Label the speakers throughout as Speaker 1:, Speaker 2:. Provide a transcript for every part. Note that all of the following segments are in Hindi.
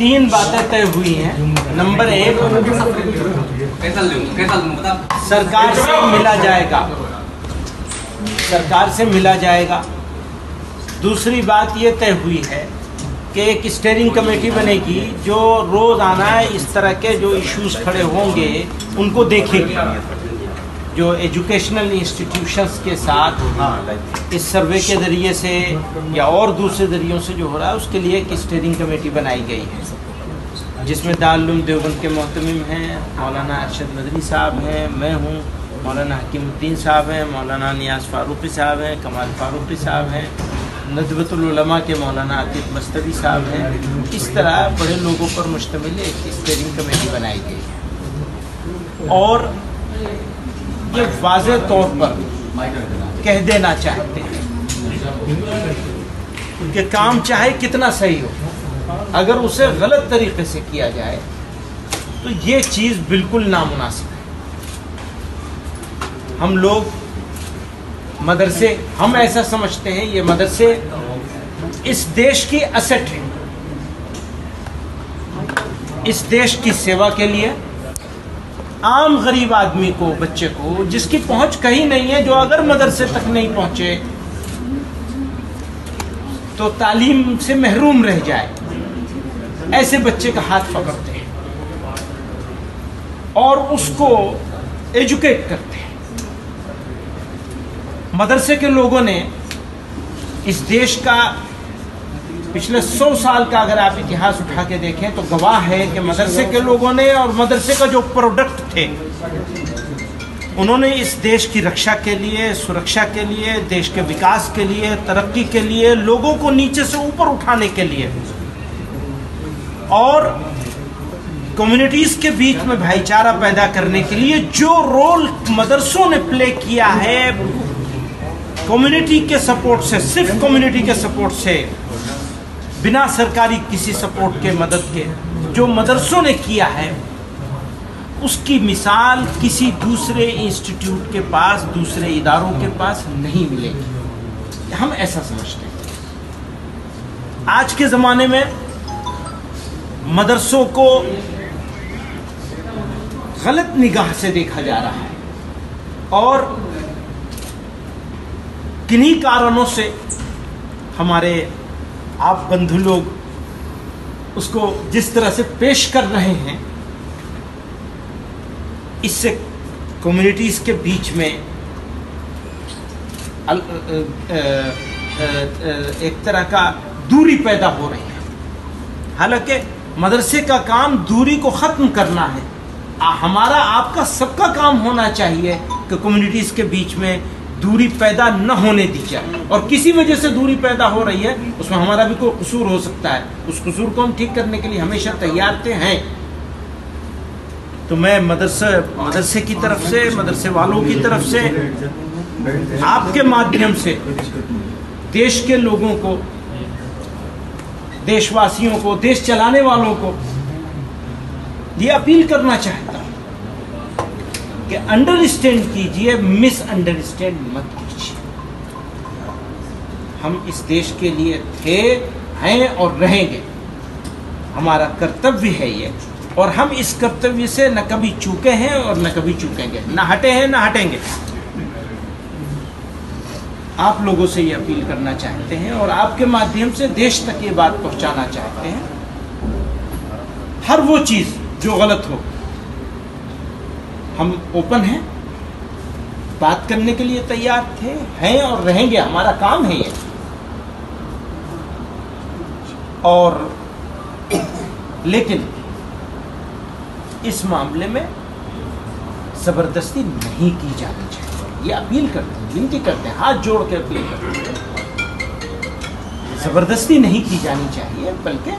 Speaker 1: 3 बातें तय हुई हैं। नंबर 1, सरकार से मिला जाएगा, सरकार से मिला जाएगा। दूसरी बात ये तय हुई है कि एक स्टीयरिंग कमेटी बनेगी जो रोज़ाना इस तरह के जो इश्यूज खड़े होंगे उनको देखेगी। जो एजुकेशनल इंस्टीट्यूशंस के साथ इस सर्वे के ज़रिए से या और दूसरे ज़रियों से जो हो रहा है उसके लिए एक स्टीयरिंग कमेटी बनाई गई है, जिसमें दारुल उलूम देवबंद के मोहतमिम हैं, मौलाना अरशद मदनी साहब हैं, मैं हूँ, मौलाना हकीमुद्दीन साहब हैं, मौलाना नियाज़ फारूकी साहब हैं, कमाल फारूकी साहब हैं, नदवतुल उलमा के मौलाना आतिफ मस्तवी साहब हैं। इस तरह बड़े लोगों पर मुश्तमिल एक स्टीयरिंग कमेटी बनाई गई है। और ये वाज़े तौर पर कह देना चाहते हैं कि काम चाहे कितना सही हो, अगर उसे गलत तरीके से किया जाए तो ये चीज़ बिल्कुल नामुनासिब है। हम लोग मदरसे, हम ऐसा समझते हैं ये मदरसे इस देश की असेट है, इस देश की सेवा के लिए। आम गरीब आदमी को, बच्चे को जिसकी पहुंच कहीं नहीं है, जो अगर मदरसे तक नहीं पहुंचे तो तालीम से महरूम रह जाए, ऐसे बच्चे का हाथ पकड़ते हैं और उसको एजुकेट करते हैं। मदरसे के लोगों ने इस देश का पिछले 100 साल का अगर आप इतिहास उठा के देखें तो गवाह है कि मदरसे के लोगों ने और मदरसे का जो प्रोडक्ट थे उन्होंने इस देश की रक्षा के लिए, सुरक्षा के लिए, देश के विकास के लिए, तरक्की के लिए, लोगों को नीचे से ऊपर उठाने के लिए और कम्युनिटीज़ के बीच में भाईचारा पैदा करने के लिए जो रोल मदरसों ने प्ले किया है, कम्युनिटी के सपोर्ट से, सिर्फ कम्युनिटी के सपोर्ट से, बिना सरकारी किसी सपोर्ट के, मदद के, जो मदरसों ने किया है उसकी मिसाल किसी दूसरे इंस्टीट्यूट के पास, दूसरे इदारों के पास नहीं मिलेगी। हम ऐसा समझते हैं। आज के ज़माने में मदरसों को गलत निगाह से देखा जा रहा है और किन्हीं कारणों से हमारे आप बंधु लोग उसको जिस तरह से पेश कर रहे हैं, इससे कम्युनिटीज़ के बीच में एक तरह का दूरी पैदा हो रही है। हालांकि मदरसे का काम दूरी को ख़त्म करना है। हमारा, आपका, सबका काम होना चाहिए कि कम्युनिटीज़ के बीच में दूरी पैदा न होने दी जाए। और किसी वजह से दूरी पैदा हो रही है उसमें हमारा भी कोई कसूर हो सकता है, उस कसूर को हम ठीक करने के लिए हमेशा तैयार हैं। तो मैं मदरसे की तरफ से, मदरसे वालों की तरफ से, आपके माध्यम से देश के लोगों को, देशवासियों को, देश चलाने वालों को ये अपील करना चाहता हूँ कि अंडरस्टैंड कीजिए, मिसअंडरस्टैंड मत कीजिए। हम इस देश के लिए थे, हैं और रहेंगे। हमारा कर्तव्य है ये, और हम इस कर्तव्य से न कभी चूके हैं और न कभी चूकेंगे, न हटे हैं न हटेंगे। आप लोगों से ये अपील करना चाहते हैं और आपके माध्यम से देश तक ये बात पहुंचाना चाहते हैं। हर वो चीज़ जो गलत हो, हम ओपन हैं, बात करने के लिए तैयार थे, हैं और रहेंगे। हमारा काम है ये। और लेकिन इस मामले में ज़बरदस्ती नहीं की जानी चाहिए, ये अपील करते हैं, विनती करते हैं, हाथ जोड़ के अपील करते हैं। ज़बरदस्ती नहीं की जानी चाहिए, बल्कि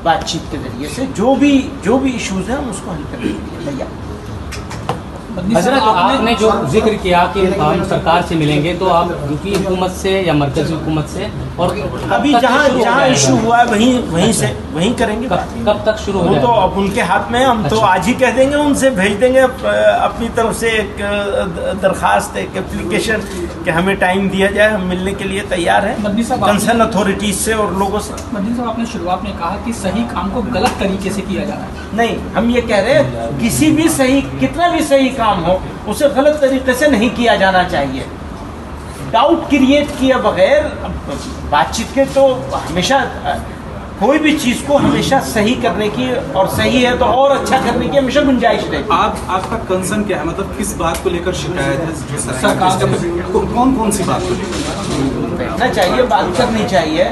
Speaker 1: बातचीत के जरिए से जो भी इश्यूज़ हैं हम उसको हल करने के लिए तैयार।
Speaker 2: हजरत, आपने जो जिक्र किया कि हम सरकार से मिलेंगे, तो आप यूपी हुकूमत से या मरकजी हुकूमत से, और
Speaker 1: अभी जहाँ इशू हुआ है वहीं करेंगे।
Speaker 2: कब तक शुरू हो?
Speaker 1: वो तो अब उनके हाथ में है। हम तो आज ही कह देंगे, उनसे भेज देंगे अपनी तरफ से एक दरखास्त, एक एप्लीकेशन कि हमें टाइम दिया जाए, हम मिलने के लिए तैयार हैं कंसर्न अथॉरिटीज से और लोगों से।
Speaker 3: मदनी साहब, आपने शुरुआत में कहा कि सही काम को गलत तरीके से किया जा रहा है।
Speaker 1: नहीं, हम ये कह रहे हैं किसी भी सही, कितना भी सही काम हो, उसे गलत तरीके से नहीं किया जाना चाहिए। डाउट क्रिएट किए बगैर बातचीत के तो हमेशा कोई भी चीज को हमेशा सही करने की, और सही है तो और अच्छा करने की हमेशा गुंजाइश रहती है।
Speaker 4: आपका कंसर्न क्या है, मतलब किस बात को लेकर शिकायत है? जो कौन कौन सी बात को लेकर
Speaker 1: बैठना चाहिए, बात करनी चाहिए।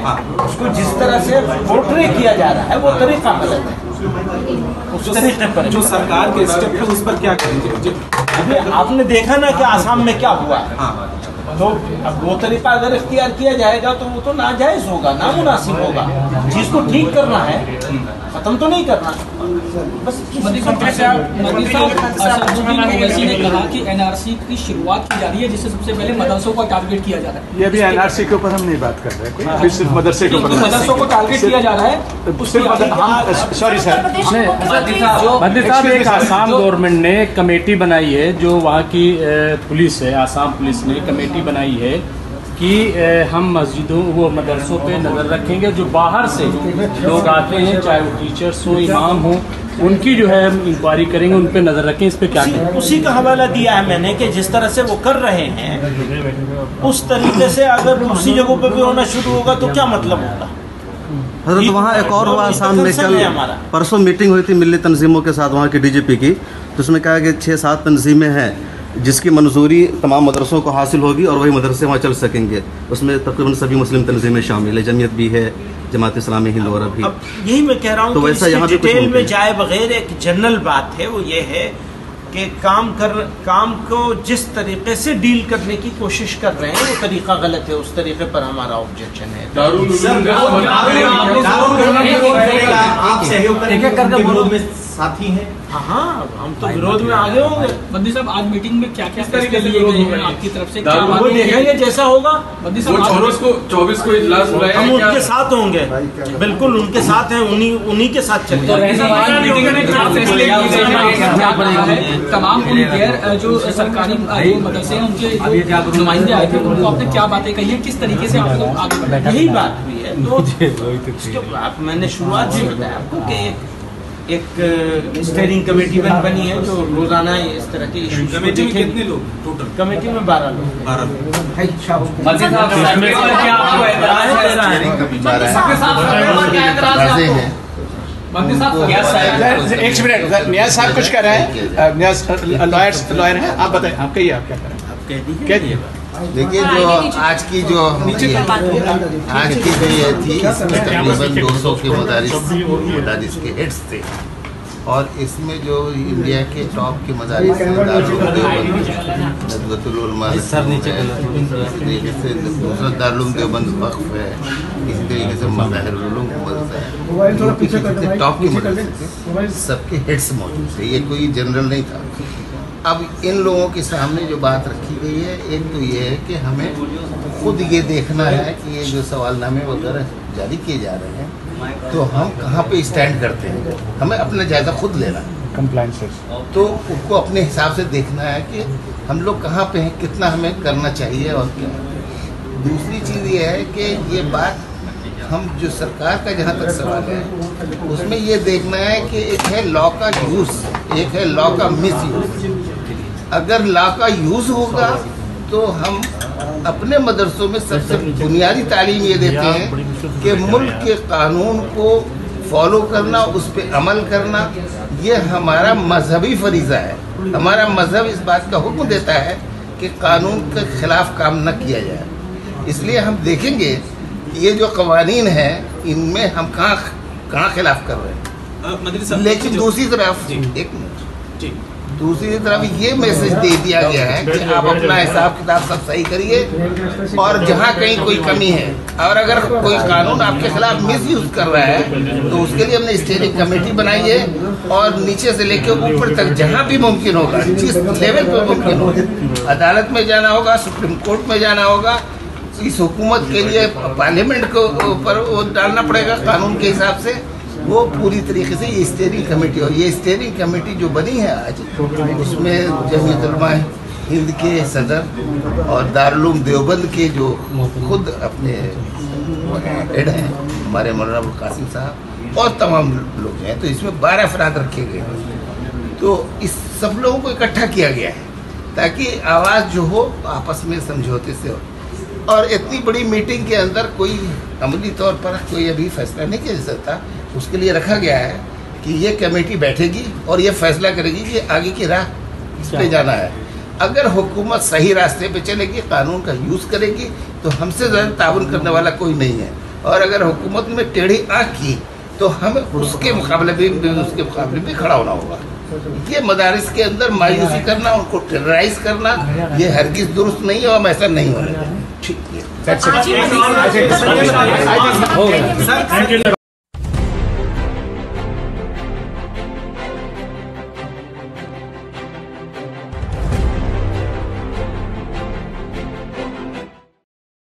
Speaker 1: उसको जिस तरह से पोर्ट्रे किया जा रहा है वो तरीका गलत है। उस तरीके पर
Speaker 4: जो सरकार के स्टेप है उस पर क्या करेंगे?
Speaker 1: अभी आपने देखा ना कि आसाम में क्या हुआ है। तो अब वो तरीका अगर इख्तियार किया जाएगा तो वो तो नाजायज होगा, नामुनासिब होगा। चीज को ठीक करना है, खत्म तो नहीं करना। बस
Speaker 3: मदनी साहब, असदुद्दीन ओवैसी ने कहा कि एनआरसी की शुरुआत की जा रही है, जिससे सबसे पहले मदरसों को टारगेट किया जा रहा है।
Speaker 5: ये भी एनआरसी के ऊपर हम नहीं बात कर रहे हैं, सिर्फ मदरसे के ऊपर।
Speaker 3: मदरसों को टारगेट किया जा रहा है।
Speaker 5: सॉरी सर,
Speaker 2: मदनी साहब, एक आसाम गवर्नमेंट ने कमेटी बनाई है, जो वहाँ की पुलिस है, आसाम पुलिस ने कमेटी बनाई है कि हम मस्जिदों वो मदरसों पे नज़र रखेंगे। जो बाहर से लोग आते हैं, चाहे वो टीचर्स हो, इमाम हो, उनकी जो है हम इंक्वायरी करेंगे, उन पे नज़र रखें। इस पे क्या करें?
Speaker 1: उसी का हवाला दिया है मैंने कि जिस तरह से वो कर रहे हैं उस तरीके से अगर दूसरी जगहों पर भी होना शुरू होगा तो क्या मतलब होगा।
Speaker 6: हजरत, वहाँ एक और हुआ आसाम में, कल परसों मीटिंग हुई थी मिली तंजीमों के साथ वहाँ की DGP की, तो उसमें कहा कि 6-7 तंजीमें हैं जिसकी मंजूरी तमाम मदरसों को हासिल होगी और वही मदरसे वहाँ चल सकेंगे। उसमें तकरीबन सभी मुस्लिम तंजीमें शामिल है, जमीयत भी है, जमात इस्लामी, हिंद और भी।
Speaker 1: अब यही मैं कह रहा हूँ, तो वैसा यहाँ डिटेल में जाए बगैर एक जनरल बात है, वो ये है कि काम को जिस तरीके से डील करने की कोशिश कर रहे हैं वो तरीका गलत है। उस तरीके पर हमारा ऑब्जेक्शन है।
Speaker 4: साथी हैं।
Speaker 1: हाँ, हम तो विरोध में आगे होंगे।
Speaker 3: मदनी साहब, आज मीटिंग में क्या क्या फैसले लिए गए हैं आपकी तरफ से?
Speaker 1: वो देखेंगे जैसा होगा।
Speaker 3: मदनी साहब,
Speaker 7: 24 को इजलास बुलाया,
Speaker 1: हम उनके साथ होंगे, बिल्कुल उनके साथ हैं, उन्हीं के साथ चलेंगे।
Speaker 3: तमाम गैर जो सरकारी मदरसे हैं उनके नुमाइंदे आए थे, उनको आपने क्या बातें कही है, किस तरीके से आप लोग आगे बढ़े?
Speaker 1: यही बात हुई है। तो मैंने शुरुआत में बताया आपको कि एक स्टीयरिंग कमेटी बनी है जो रोजाना इस तरह के इश्यूज।
Speaker 4: कमेटी में कितने लोग टोटल?
Speaker 1: कमेटी में 12 लोग।
Speaker 5: एक मिनट, नियाज साहब कुछ कह रहे हैं। नियाज लॉयर हैं, आप बताएं, आप कहिए, आप क्या कह रहे हैं?
Speaker 1: आप कह दीजिए।
Speaker 8: देखिए, जो आज की जो ये थी, इसमें तकरीबन 200 के मदारिस के हेड्स थे, और इसमें जो इंडिया के टॉप के मदारिस दूसरा दारुल देवबंद वक्फ है, इसी तरीके से मज़ाहिरुल उलूम मदरसा है, टॉप के मदरसे थे, सबके हेड्स मौजूद थे। ये कोई जनरल नहीं था। अब इन लोगों के सामने जो बात रखी गई है, एक तो ये है कि हमें खुद ये देखना है कि ये जो सवालनामे वगैरह जारी किए जा रहे हैं, तो हम कहाँ पे स्टैंड करते हैं, हमें अपना जायज़ा खुद लेना है।
Speaker 5: कंप्लाइंसेस
Speaker 8: तो उनको अपने हिसाब से देखना है कि हम लोग कहाँ पे हैं, कितना हमें करना चाहिए और क्या। दूसरी चीज़ ये है कि ये बात हम जो सरकार का जहाँ तक सवाल है, उसमें ये देखना है कि एक है लॉ का यूज़, एक है लॉ का मिसयूज़। अगर लॉ का यूज़ होगा तो हम अपने मदरसों में सबसे बुनियादी तालीम ये देते हैं कि मुल्क के कानून को फॉलो करना, उस पर अमल करना, ये हमारा मजहबी फरीज़ा है। हमारा मजहब इस बात का हुक्म देता है कि कानून के खिलाफ काम न किया जाए। इसलिए हम देखेंगे ये जो कवानीन है, इनमें हम कहाँ खिलाफ कर रहे हैं। लेकिन दूसरी तरफ एक मिनट, दूसरी तरफ ये मैसेज दे दिया गया है कि आप अपना हिसाब किताब सब सही करिए और जहाँ कहीं कोई कमी है और अगर कोई कानून आपके खिलाफ मिसयूज कर रहा है तो उसके लिए हमने स्टीयरिंग कमेटी बनाई है और नीचे से लेकर ऊपर तक जहाँ भी मुमकिन होगा, जिस लेवल पर मुमकिन हो, अदालत में जाना होगा, सुप्रीम कोर्ट में जाना होगा। इस हुकूमत के लिए पार्लियामेंट को ऊपर वो डालना पड़ेगा कानून के हिसाब से। वो पूरी तरीके से ये स्टीयरिंग कमेटी, और ये स्टीयरिंग कमेटी जो बनी है आज, उसमें जमीयत उलमा हिंद के सदर और दारुल देवबंद के जो खुद अपने हेड हैं हमारे मौलाना अबुल कासिम साहब और तमाम लोग हैं, तो इसमें 12 अफराद रखे गए हैं। तो इस सब लोगों को इकट्ठा किया गया है ताकि आवाज़ जो हो आपस में समझौते से हो। और इतनी बड़ी मीटिंग के अंदर कोई अमली तौर पर कोई अभी फैसला नहीं किया जा सकता। उसके लिए रखा गया है कि ये कमेटी बैठेगी और ये फैसला करेगी कि आगे की राह किस पे जाना है। अगर हुकूमत सही रास्ते पे चलेगी, कानून का यूज़ करेगी, तो हमसे ज़्यादा ताउन करने वाला कोई नहीं है। और अगर हुकूमत में टेढ़ी आँख की तो हमें उसके मुकाबले भी खड़ा होना होगा। ये मदारिस के अंदर मायूसी करना, उनको टेरराइज करना, ये हरगिज़ दुरुस्त नहीं है और ऐसा नहीं होना चाहिए। ठीक है।